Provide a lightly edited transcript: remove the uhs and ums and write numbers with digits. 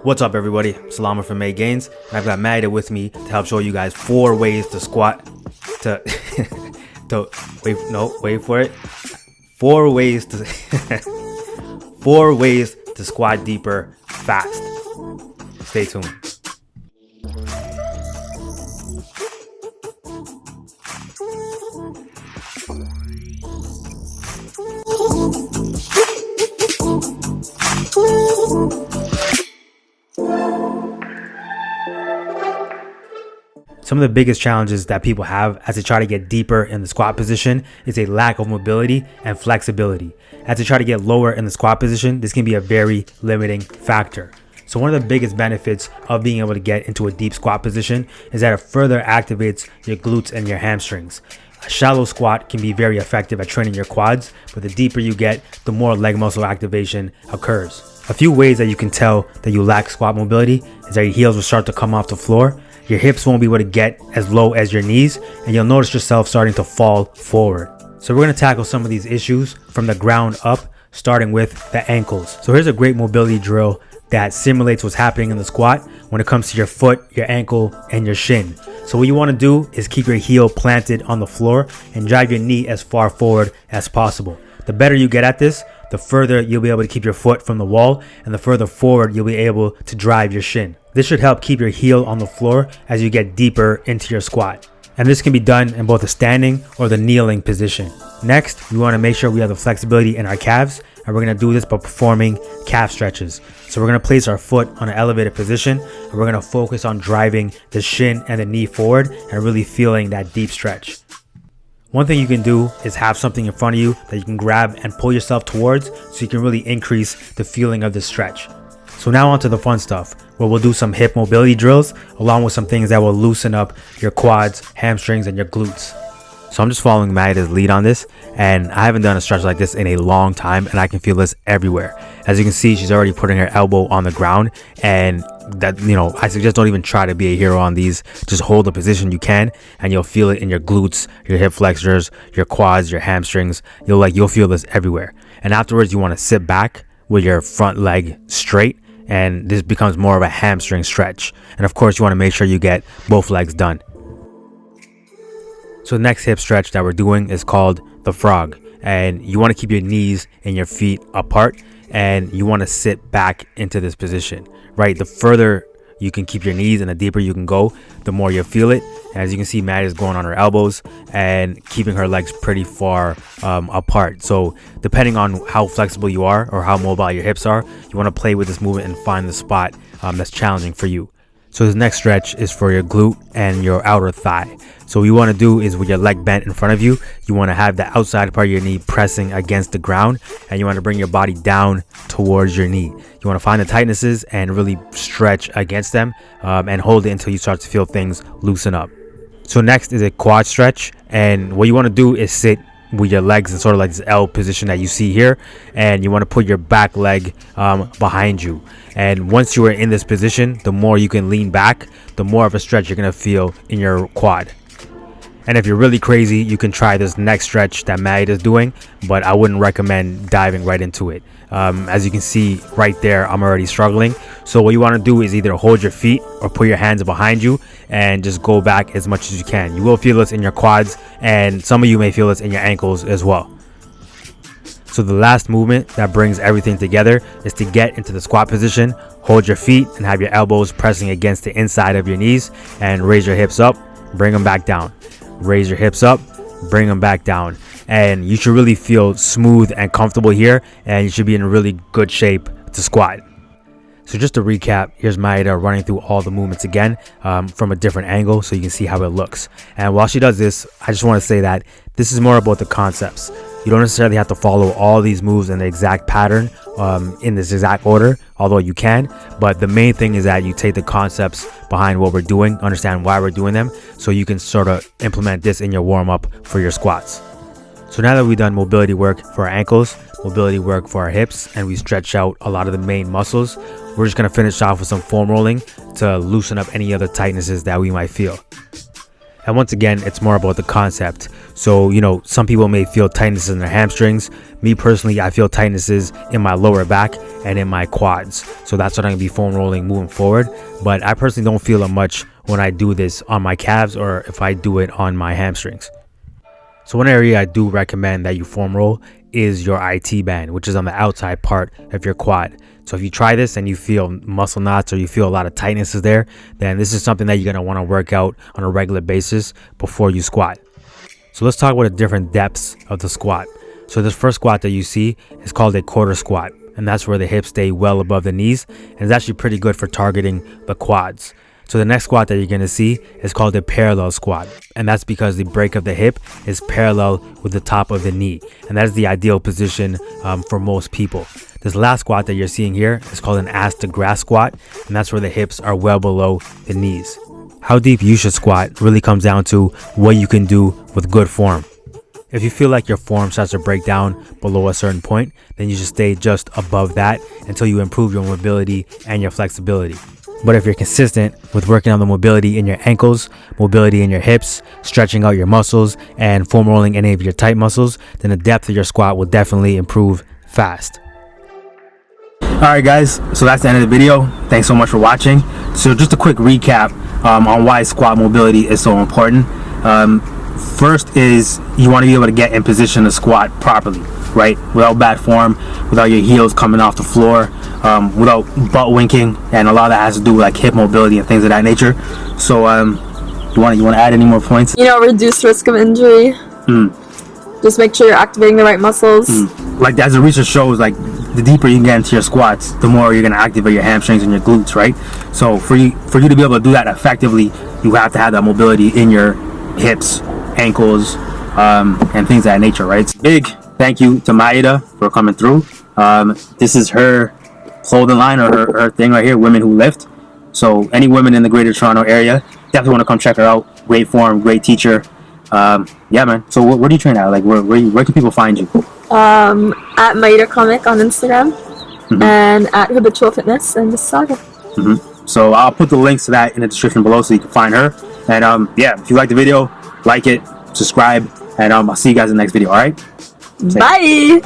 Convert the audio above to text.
What's up, everybody? Salama from MadeGains, and I've got Madia with me to help show you guys 4 ways to squat to wait for it. 4 ways to 4 ways to squat deeper fast. Stay tuned. Some of the biggest challenges that people have as they try to get deeper in the squat position is a lack of mobility and flexibility. As they try to get lower in the squat position, this can be a very limiting factor. So one of the biggest benefits of being able to get into a deep squat position is that it further activates your glutes and your hamstrings. A shallow squat can be very effective at training your quads, but the deeper you get, the more leg muscle activation occurs. A few ways that you can tell that you lack squat mobility is that your heels will start to come off the floor. Your hips won't be able to get as low as your knees, and you'll notice yourself starting to fall forward. So we're going to tackle some of these issues from the ground up, starting with the ankles. So here's a great mobility drill that simulates what's happening in the squat when it comes to your foot, your ankle, and your shin. So what you want to do is keep your heel planted on the floor and drive your knee as far forward as possible. The better you get at this, the further you'll be able to keep your foot from the wall, and the further forward you'll be able to drive your shin. This should help keep your heel on the floor as you get deeper into your squat. And this can be done in both the standing or the kneeling position. Next, we want to make sure we have the flexibility in our calves, and we're going to do this by performing calf stretches. So we're going to place our foot on an elevated position, and we're going to focus on driving the shin and the knee forward and really feeling that deep stretch. One thing you can do is have something in front of you that you can grab and pull yourself towards so you can really increase the feeling of the stretch. So now onto the fun stuff, where we'll do some hip mobility drills along with some things that will loosen up your quads, hamstrings, and your glutes. So I'm just following Madia's lead on this, and I haven't done a stretch like this in a long time, and I can feel this everywhere. As you can see, she's already putting her elbow on the ground, and that, I suggest don't even try to be a hero on these. Just hold the position you can, and you'll feel it in your glutes, your hip flexors, your quads, your hamstrings. You'll feel this everywhere. And afterwards, you want to sit back with your front leg straight, and this becomes more of a hamstring stretch. And of course, you want to make sure you get both legs done. So the next hip stretch that we're doing is called the frog, and you want to keep your knees and your feet apart, and you want to sit back into this position, right? The further you can keep your knees and the deeper you can go, the more you'll feel it. And as you can see, Maddie is going on her elbows and keeping her legs pretty far apart. So depending on how flexible you are or how mobile your hips are, you want to play with this movement and find the spot that's challenging for you. So this next stretch is for your glute and your outer thigh. So what you want to do is, with your leg bent in front of you, you want to have the outside part of your knee pressing against the ground, and you want to bring your body down towards your knee. You want to find the tightnesses and really stretch against them, and hold it until you start to feel things loosen up. So next is a quad stretch, and what you want to do is sit with your legs in sort of like this L position that you see here, and you want to put your back leg behind you. And once you are in this position, the more you can lean back, the more of a stretch you're going to feel in your quad. And if you're really crazy, you can try this next stretch that Madia is doing, but I wouldn't recommend diving right into it. As you can see right there, I'm already struggling. So what you want to do is either hold your feet or put your hands behind you and just go back as much as you can. You will feel this in your quads, and some of you may feel this in your ankles as well. So the last movement that brings everything together is to get into the squat position, hold your feet and have your elbows pressing against the inside of your knees, and raise your hips up, bring them back down. Raise your hips up, bring them back down. And you should really feel smooth and comfortable here, and you should be in really good shape to squat. So just to recap, here's Madia running through all the movements again from a different angle so you can see how it looks. And while she does this, I just want to say that this is more about the concepts. You don't necessarily have to follow all these moves in the exact pattern in this exact order, although you can. But the main thing is that you take the concepts behind what we're doing, understand why we're doing them, so you can sort of implement this in your warm-up for your squats. So now that we've done mobility work for our ankles, mobility work for our hips, and we stretch out a lot of the main muscles, we're just going to finish off with some foam rolling to loosen up any other tightnesses that we might feel. And once again, it's more about the concept. So, you know, some people may feel tightnesses in their hamstrings. Me personally, I feel tightnesses in my lower back and in my quads. So that's what I'm gonna be foam rolling moving forward. But I personally don't feel it much when I do this on my calves or if I do it on my hamstrings. So one area I do recommend that you foam roll is your IT band, which is on the outside part of your quad. So if you try this and you feel muscle knots or you feel a lot of tightnesses there, then this is something that you're going to want to work out on a regular basis before you squat. So let's talk about the different depths of the squat. So this first squat that you see is called a quarter squat, and that's where the hips stay well above the knees, and it's actually pretty good for targeting the quads. So the next squat that you're going to see is called a parallel squat, and that's because the break of the hip is parallel with the top of the knee, and that is the ideal position for most people. This last squat that you're seeing here is called an ass to grass squat, and that's where the hips are well below the knees. How deep you should squat really comes down to what you can do with good form. If you feel like your form starts to break down below a certain point, then you should stay just above that until you improve your mobility and your flexibility. But if you're consistent with working on the mobility in your ankles, mobility in your hips, stretching out your muscles, and foam rolling any of your tight muscles, then the depth of your squat will definitely improve fast. Alright guys, so that's the end of the video. Thanks so much for watching. So just a quick recap on why squat mobility is so important. First is you want to be able to get in position to squat properly, right? Without bad form, without your heels coming off the floor, without butt winking, and a lot of that has to do with like hip mobility and things of that nature. So you want to add any more points? You know, reduce risk of injury. Just make sure you're activating the right muscles. Like as the research shows, like the deeper you get into your squats, the more you're going to activate your hamstrings and your glutes, right? So for you to be able to do that effectively, you have to have that mobility in your hips, ankles, and things of that nature, right? Big thank you to Maida for coming through. This is her clothing line, or her thing right here, Women Who Lift. So any women in the greater Toronto area, definitely want to come check her out. Great form, great teacher. Yeah, man. So where do you train at? Like where can people find you? At Madia Comic on Instagram, and at Habitual Fitness in Mississauga. So I'll put the links to that in the description below so you can find her. And yeah, if you like the video, like it, subscribe, and I'll see you guys in the next video. All right. Bye.